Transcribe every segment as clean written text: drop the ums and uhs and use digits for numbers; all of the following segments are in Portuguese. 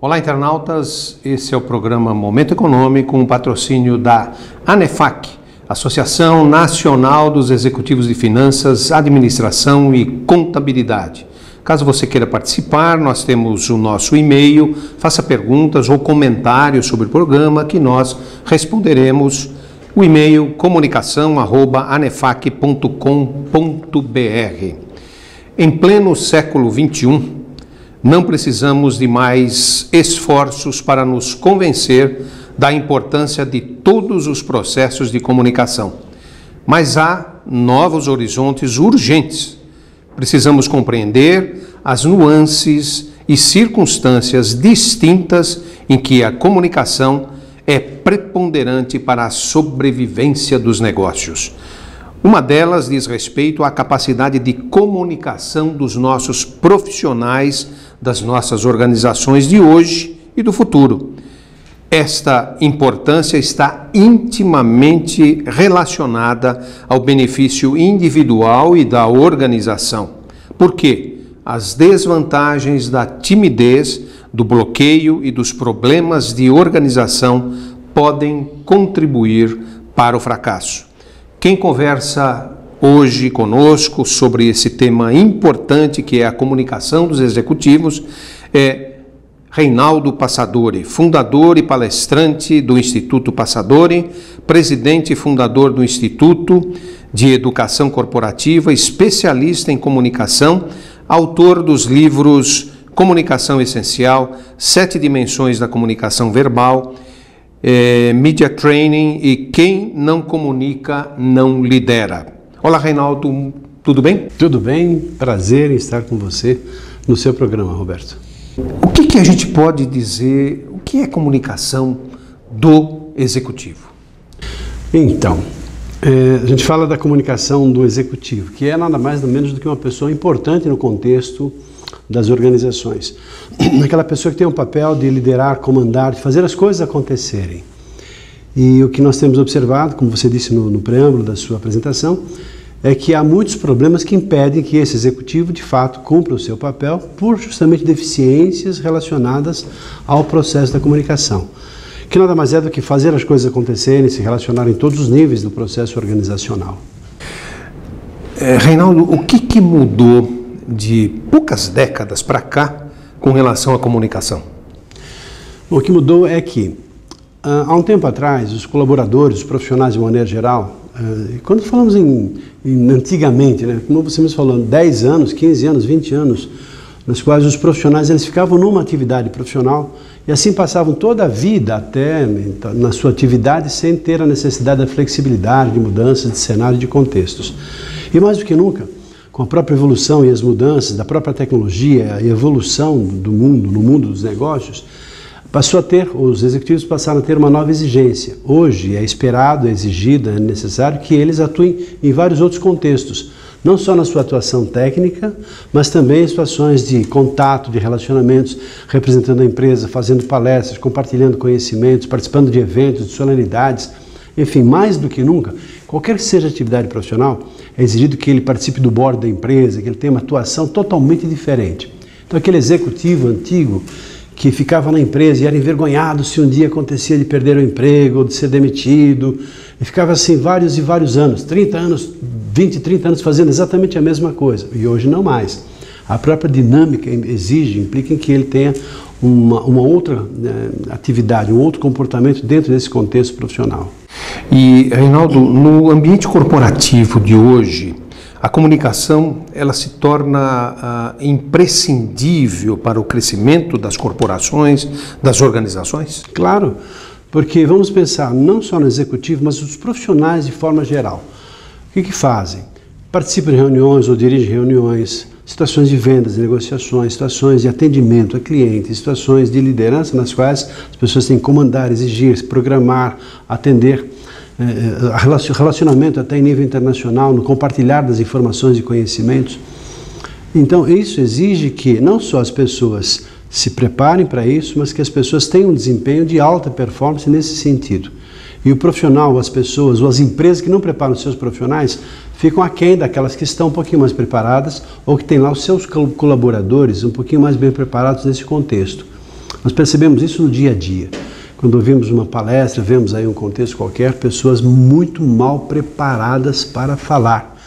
Olá, internautas. Esse é o programa Momento Econômico, um patrocínio da ANEFAC, Associação Nacional dos Executivos de Finanças, Administração e Contabilidade. Caso você queira participar, nós temos o nosso e-mail, faça perguntas ou comentários sobre o programa que nós responderemos. O e-mail comunicação@anefac.com.br. Em pleno século XXI, não precisamos de mais esforços para nos convencer da importância de todos os processos de comunicação. Mas há novos horizontes urgentes. Precisamos compreender as nuances e circunstâncias distintas em que a comunicação é preponderante para a sobrevivência dos negócios. Uma delas diz respeito à capacidade de comunicação dos nossos profissionais, das nossas organizações de hoje e do futuro. Esta importância está intimamente relacionada ao benefício individual e da organização. Por quê? As desvantagens da timidez, do bloqueio e dos problemas de organização podem contribuir para o fracasso. Quem conversa hoje conosco sobre esse tema importante que é a comunicação dos executivos é Reinaldo Passadori, fundador e palestrante do Instituto Passadori, presidente e fundador do Instituto de Educação Corporativa, especialista em comunicação, autor dos livros Comunicação Essencial, 7 Dimensões da Comunicação Verbal, Media Training e Quem Não Comunica Não Lidera. Olá, Reinaldo, tudo bem? Tudo bem, prazer em estar com você no seu programa, Roberto. O que a gente pode dizer, o que é comunicação do executivo? Então, a gente fala da comunicação do executivo, que é nada mais nada menos do que uma pessoa importante no contexto das organizações. Aquela pessoa que tem um papel de liderar, comandar, de fazer as coisas acontecerem. E o que nós temos observado, como você disse no preâmbulo da sua apresentação, é que há muitos problemas que impedem que esse executivo, de fato, cumpra o seu papel por justamente deficiências relacionadas ao processo da comunicação, que nada mais é do que fazer as coisas acontecerem, se relacionar em todos os níveis do processo organizacional. Reinaldo, o que mudou de poucas décadas para cá com relação à comunicação? O que mudou é que, há um tempo atrás, os colaboradores, os profissionais de maneira geral, quando falamos antigamente, né, como você mesmo falou, 10 anos, 15 anos, 20 anos, nos quais os profissionais eles ficavam numa atividade profissional e assim passavam toda a vida até na sua atividade sem ter a necessidade da flexibilidade, de mudanças de cenário, de contextos. E mais do que nunca, com a própria evolução e as mudanças da própria tecnologia e a evolução do mundo, no mundo dos negócios, os executivos passaram a ter uma nova exigência. Hoje é esperado, é exigido, é necessário que eles atuem em vários outros contextos, não só na sua atuação técnica, mas também em situações de contato, de relacionamentos, representando a empresa, fazendo palestras, compartilhando conhecimentos, participando de eventos, de solenidades. Enfim, mais do que nunca, qualquer que seja a atividade profissional, é exigido que ele participe do board da empresa, que ele tenha uma atuação totalmente diferente. Então, aquele executivo antigo que ficava na empresa e era envergonhado se um dia acontecia de perder o emprego ou de ser demitido, e ficava assim vários e vários anos, 30 anos, 20, 30 anos fazendo exatamente a mesma coisa, e hoje não mais. A própria dinâmica implica em que ele tenha uma outra atividade, um outro comportamento dentro desse contexto profissional. E, Reinaldo, no ambiente corporativo de hoje, a comunicação ela se torna imprescindível para o crescimento das corporações, das organizações? Claro, porque vamos pensar não só no executivo, mas os profissionais de forma geral. O que fazem? Participam de reuniões ou dirigem reuniões, situações de vendas, de negociações, situações de atendimento a clientes, situações de liderança nas quais as pessoas têm que comandar, exigir, programar, atender. Relacionamento até em nível internacional, no compartilhar das informações e conhecimentos. Então, isso exige que não só as pessoas se preparem para isso, mas que as pessoas tenham um desempenho de alta performance nesse sentido. E o profissional, as pessoas ou as empresas que não preparam seus profissionais ficam aquém daquelas que estão um pouquinho mais preparadas ou que têm lá os seus colaboradores um pouquinho mais bem preparados nesse contexto. Nós percebemos isso no dia a dia. Quando ouvimos uma palestra, vemos aí um contexto qualquer, pessoas muito mal preparadas para falar.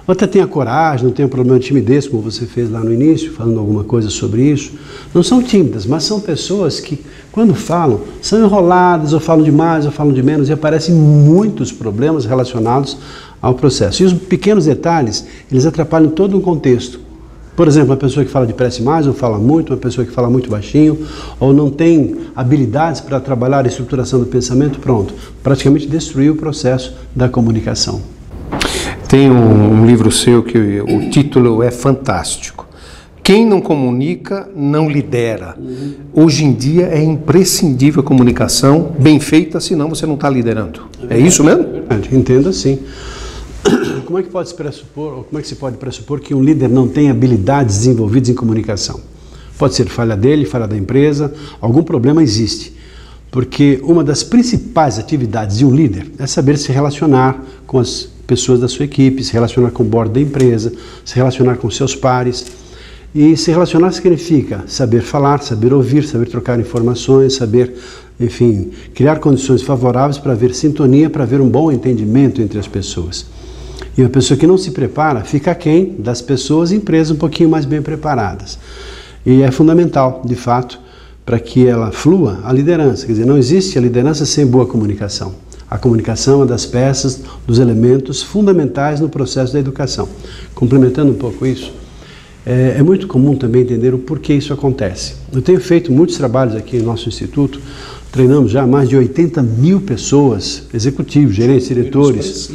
Ou até tem a coragem, não tem um problema de timidez, como você fez lá no início, falando alguma coisa sobre isso. Não são tímidas, mas são pessoas que, quando falam, são enroladas, ou falam demais, ou falam de menos, e aparecem muitos problemas relacionados ao processo. E os pequenos detalhes, eles atrapalham todo um contexto. Por exemplo, uma pessoa que fala depressa demais, ou fala muito, uma pessoa que fala muito baixinho, ou não tem habilidades para trabalhar a estruturação do pensamento, pronto. Praticamente destruiu o processo da comunicação. Tem um livro seu que o título é fantástico. Quem não comunica, não lidera. Hoje em dia é imprescindível a comunicação bem feita, senão você não está liderando. É isso mesmo? Entendo assim. Como é que pode se pressupor, ou como é que se pode pressupor que um líder não tem habilidades desenvolvidas em comunicação? Pode ser falha dele, falha da empresa, algum problema existe. Porque uma das principais atividades de um líder é saber se relacionar com as pessoas da sua equipe, se relacionar com o board da empresa, se relacionar com seus pares. E se relacionar significa saber falar, saber ouvir, saber trocar informações, saber, enfim, criar condições favoráveis para haver sintonia, para haver um bom entendimento entre as pessoas. E uma pessoa que não se prepara fica aquém das pessoas e empresas um pouquinho mais bem preparadas. E é fundamental, de fato, para que ela flua a liderança. Quer dizer, não existe a liderança sem boa comunicação. A comunicação é uma das peças, dos elementos fundamentais no processo da educação. Complementando um pouco isso, é muito comum também entender o porquê isso acontece. Eu tenho feito muitos trabalhos aqui no nosso instituto, treinamos já mais de 80 mil pessoas, executivos, gerentes, diretores,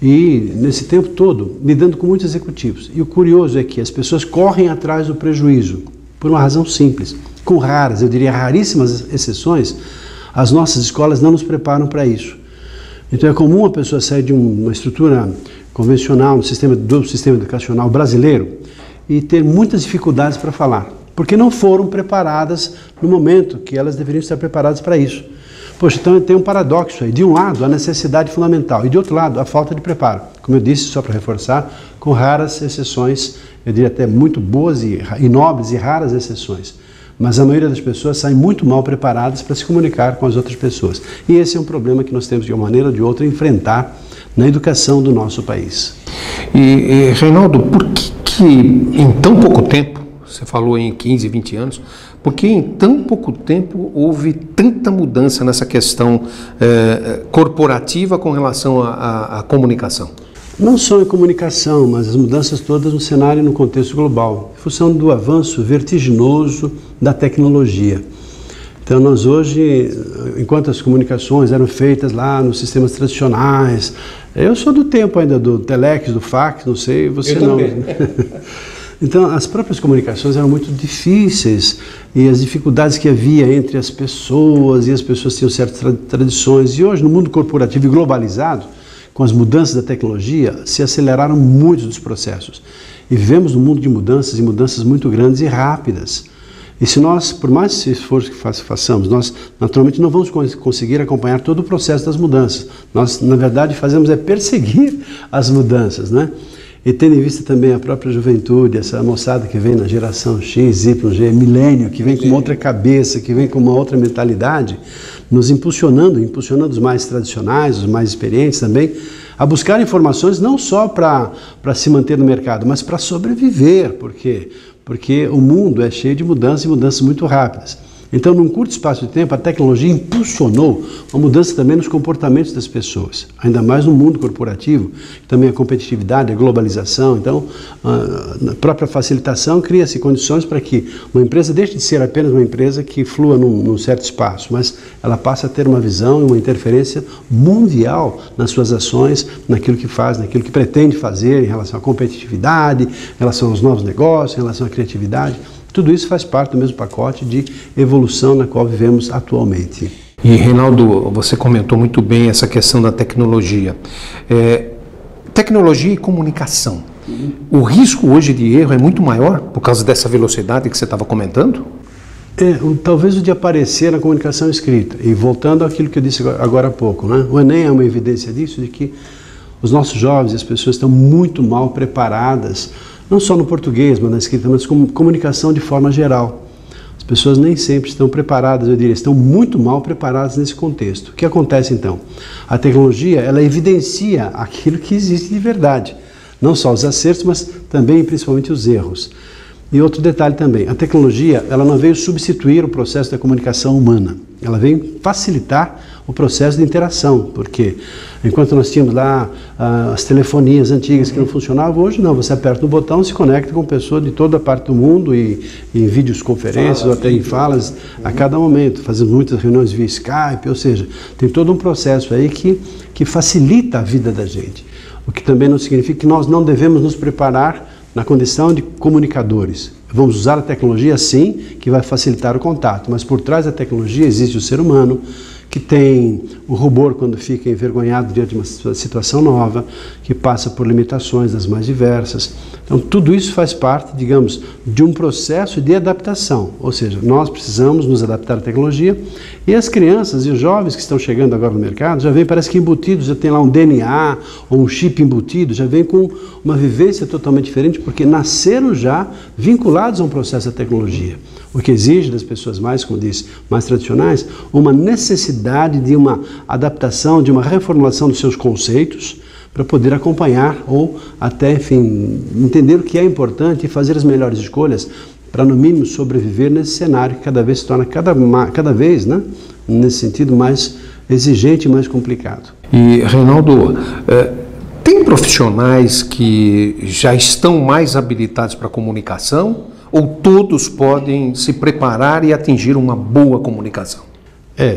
e nesse tempo todo lidando com muitos executivos. E o curioso é que as pessoas correm atrás do prejuízo, por uma razão simples. Com raras, eu diria raríssimas exceções, as nossas escolas não nos preparam para isso. Então é comum a pessoa sair de uma estrutura convencional, do sistema educacional brasileiro, e ter muitas dificuldades para falar, porque não foram preparadas no momento que elas deveriam estar preparadas para isso. Poxa, então tem um paradoxo aí. De um lado, a necessidade fundamental, e de outro lado, a falta de preparo. Como eu disse, só para reforçar, com raras exceções, eu diria até muito boas e nobres e raras exceções. Mas a maioria das pessoas saem muito mal preparadas para se comunicar com as outras pessoas. E esse é um problema que nós temos, de uma maneira ou de outra, enfrentar na educação do nosso país. E Reinaldo, por que em tão pouco tempo, você falou em 15, 20 anos, por que em tão pouco tempo houve tanta mudança nessa questão corporativa com relação à comunicação? Não só em comunicação, mas as mudanças todas no cenário e no contexto global, em função do avanço vertiginoso da tecnologia. Então nós hoje, enquanto as comunicações eram feitas lá nos sistemas tradicionais, eu sou do tempo ainda do telex, do fax, não sei, você não. Então as próprias comunicações eram muito difíceis e as dificuldades que havia entre as pessoas, e as pessoas tinham certas tradições. E hoje, no mundo corporativo e globalizado, com as mudanças da tecnologia, se aceleraram muitos dos processos. E vivemos num mundo de mudanças, e mudanças muito grandes e rápidas. E se nós, por mais esforço que façamos, nós naturalmente não vamos conseguir acompanhar todo o processo das mudanças. Nós, na verdade, fazemos é perseguir as mudanças, né? E tendo em vista também a própria juventude, essa moçada que vem na geração X, Y, G, milênio, que vem com uma outra cabeça, que vem com uma outra mentalidade, nos impulsionando os mais tradicionais, os mais experientes também, a buscar informações não só para se manter no mercado, mas para sobreviver. Por quê? Porque o mundo é cheio de mudanças e mudanças muito rápidas. Então, num curto espaço de tempo, a tecnologia impulsionou uma mudança também nos comportamentos das pessoas, ainda mais no mundo corporativo, também a competitividade, a globalização. Então, a própria facilitação cria-se condições para que uma empresa deixe de ser apenas uma empresa que flua num certo espaço, mas ela passa a ter uma visão e uma interferência mundial nas suas ações, naquilo que faz, naquilo que pretende fazer em relação à competitividade, em relação aos novos negócios, em relação à criatividade. Tudo isso faz parte do mesmo pacote de evolução na qual vivemos atualmente. E, Reinaldo, você comentou muito bem essa questão da tecnologia. Tecnologia e comunicação. O risco hoje de erro é muito maior por causa dessa velocidade que você estava comentando? Talvez o de aparecer na comunicação escrita. E voltando àquilo que eu disse agora há pouco, né? O Enem é uma evidência disso, de que os nossos jovens e as pessoas estão muito mal preparadas, não só no português, mas na escrita, mas com comunicação de forma geral. As pessoas nem sempre estão preparadas, eu diria, estão muito mal preparadas nesse contexto. O que acontece então? A tecnologia, ela evidencia aquilo que existe de verdade. Não só os acertos, mas também principalmente os erros. E outro detalhe também, a tecnologia, ela não veio substituir o processo da comunicação humana. Ela veio facilitar o processo de interação, porque enquanto nós tínhamos lá as telefonias antigas que não funcionavam, hoje não, você aperta um botão e se conecta com pessoas de toda a parte do mundo e em videoconferências ou até em falas a cada momento. Fazemos muitas reuniões via Skype, ou seja, tem todo um processo aí que facilita a vida da gente. O que também não significa que nós não devemos nos preparar na condição de comunicadores. Vamos usar a tecnologia, sim, que vai facilitar o contato, mas por trás da tecnologia existe o ser humano, que tem o rubor quando fica envergonhado diante de uma situação nova, que passa por limitações das mais diversas. Então, tudo isso faz parte, digamos, de um processo de adaptação, ou seja, nós precisamos nos adaptar à tecnologia e as crianças e os jovens que estão chegando agora no mercado já vêm, parece que embutidos, já tem lá um DNA ou um chip embutido, já vem com uma vivência totalmente diferente, porque nasceram já vinculados a um processo da tecnologia. O que exige das pessoas mais, como disse, mais tradicionais, uma necessidade de uma adaptação, de uma reformulação dos seus conceitos para poder acompanhar ou até, enfim, entender o que é importante e fazer as melhores escolhas para, no mínimo, sobreviver nesse cenário que cada vez se torna cada vez, né, nesse sentido, mais exigente e mais complicado. E, Reinaldo, tem profissionais que já estão mais habilitados para a comunicação? Ou todos podem se preparar e atingir uma boa comunicação?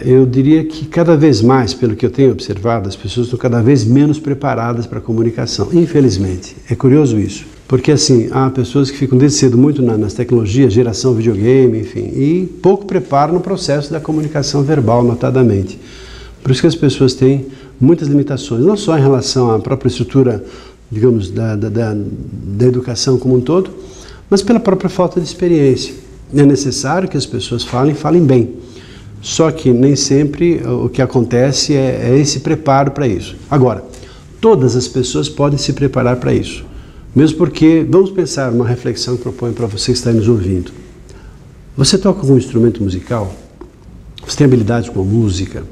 Eu diria que cada vez mais, pelo que eu tenho observado, as pessoas estão cada vez menos preparadas para a comunicação, infelizmente. É curioso isso, porque assim, há pessoas que ficam desde cedo muito nas tecnologias, geração videogame, enfim, e pouco preparam no processo da comunicação verbal, notadamente. Por isso que as pessoas têm muitas limitações, não só em relação à própria estrutura, digamos, da educação como um todo, mas pela própria falta de experiência. É necessário que as pessoas falem bem. Só que nem sempre o que acontece é esse preparo para isso. Agora, todas as pessoas podem se preparar para isso. Mesmo porque, vamos pensar uma reflexão que proponho para você que está nos ouvindo. Você toca algum instrumento musical? Você tem habilidade com a música?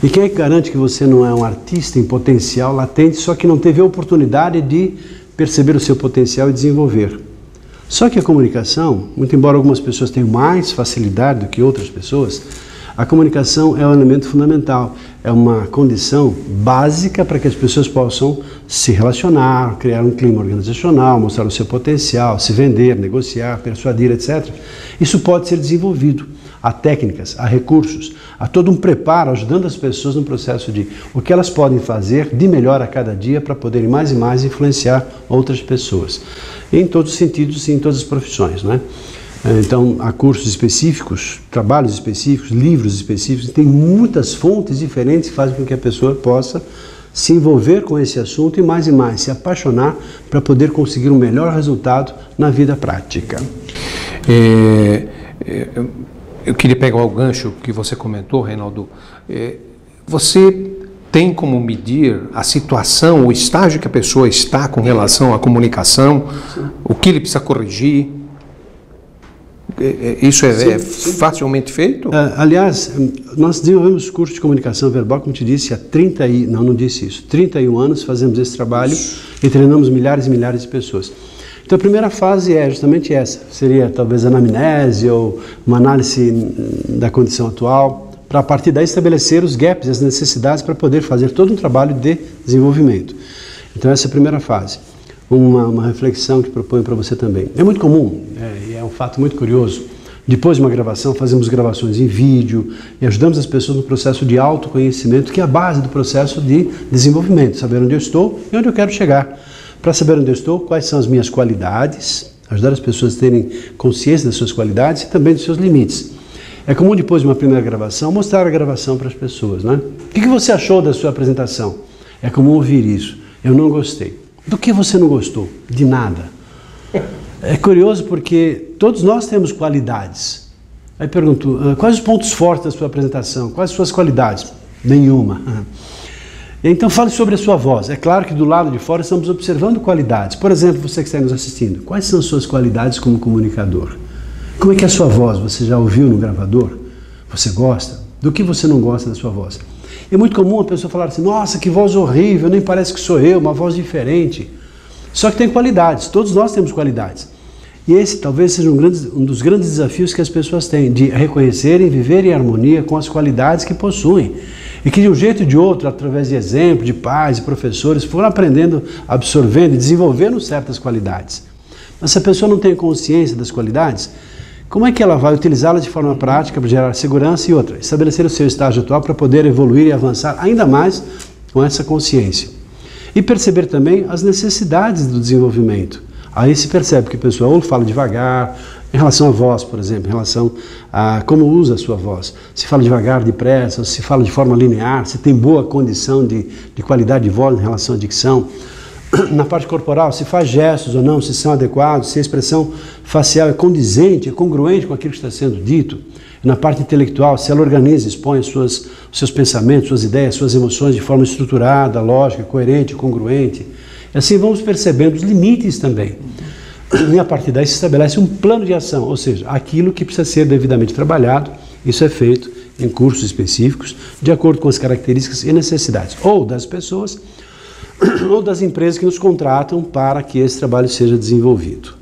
E quem é que garante que você não é um artista em potencial latente, só que não teve a oportunidade de perceber o seu potencial e desenvolver? Só que a comunicação, muito embora algumas pessoas tenham mais facilidade do que outras pessoas, a comunicação é um elemento fundamental, é uma condição básica para que as pessoas possam se relacionar, criar um clima organizacional, mostrar o seu potencial, se vender, negociar, persuadir, etc. Isso pode ser desenvolvido. Há técnicas, há recursos, há todo um preparo ajudando as pessoas no processo de o que elas podem fazer de melhor a cada dia para poderem mais e mais influenciar outras pessoas. Em todos os sentidos e em todas as profissões, né? Então, há cursos específicos, trabalhos específicos, livros específicos, tem muitas fontes diferentes que fazem com que a pessoa possa se envolver com esse assunto e mais se apaixonar para poder conseguir um melhor resultado na vida prática. Eu queria pegar o gancho que você comentou, Reinaldo. Você tem como medir a situação, o estágio que a pessoa está com relação à comunicação, o que ele precisa corrigir? Isso é facilmente feito? Aliás, nós desenvolvemos curso de comunicação verbal, como te disse, há 31 anos fazemos esse trabalho e treinamos milhares e milhares de pessoas. Então a primeira fase é justamente essa, seria talvez anamnese ou uma análise da condição atual, para a partir daí estabelecer os gaps, as necessidades para poder fazer todo um trabalho de desenvolvimento. Então essa é a primeira fase. Uma reflexão que proponho para você também. É muito comum, e é um fato muito curioso, depois de uma gravação, fazemos gravações em vídeo e ajudamos as pessoas no processo de autoconhecimento, que é a base do processo de desenvolvimento, saber onde eu estou e onde eu quero chegar. Para saber onde eu estou, quais são as minhas qualidades, ajudar as pessoas a terem consciência das suas qualidades e também dos seus limites. É comum, depois de uma primeira gravação, mostrar a gravação para as pessoas, né? O que você achou da sua apresentação? É comum ouvir isso. Eu não gostei. Do que você não gostou? De nada. É curioso porque todos nós temos qualidades. Aí pergunto, quais os pontos fortes da sua apresentação? Quais as suas qualidades? Nenhuma. Então fale sobre a sua voz. É claro que do lado de fora estamos observando qualidades. Por exemplo, você que está nos assistindo, quais são as suas qualidades como comunicador? Como é que é a sua voz? Você já ouviu no gravador? Você gosta? Do que você não gosta da sua voz? É muito comum a pessoa falar assim, nossa, que voz horrível, nem parece que sou eu, uma voz diferente. Só que tem qualidades, todos nós temos qualidades. E esse talvez seja um dos grandes desafios que as pessoas têm, de reconhecerem e viver em harmonia com as qualidades que possuem. E que de um jeito ou de outro, através de exemplo, de pais e professores, foram aprendendo, absorvendo e desenvolvendo certas qualidades. Mas se a pessoa não tem consciência das qualidades, como é que ela vai utilizá-las de forma prática para gerar segurança e outra? Estabelecer o seu estágio atual para poder evoluir e avançar ainda mais com essa consciência. E perceber também as necessidades do desenvolvimento. Aí se percebe que a pessoa ou fala devagar, em relação à voz, por exemplo, em relação a como usa a sua voz. Se fala devagar, depressa, se fala de forma linear, se tem boa condição de qualidade de voz em relação à dicção. Na parte corporal, se faz gestos ou não, se são adequados, se a expressão facial é condizente, é congruente com aquilo que está sendo dito. Na parte intelectual, se ela organiza, expõe os seus pensamentos, suas ideias, suas emoções de forma estruturada, lógica, coerente, congruente. E assim vamos percebendo os limites também. E a partir daí se estabelece um plano de ação, ou seja, aquilo que precisa ser devidamente trabalhado, isso é feito em cursos específicos, de acordo com as características e necessidades, ou das pessoas, ou das empresas que nos contratam para que esse trabalho seja desenvolvido.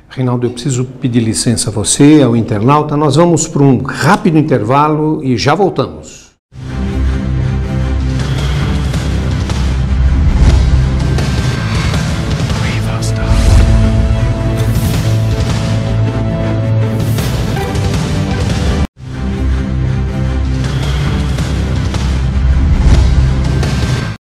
Reinaldo, eu preciso pedir licença a você, ao internauta. Nós vamos para um rápido intervalo e já voltamos.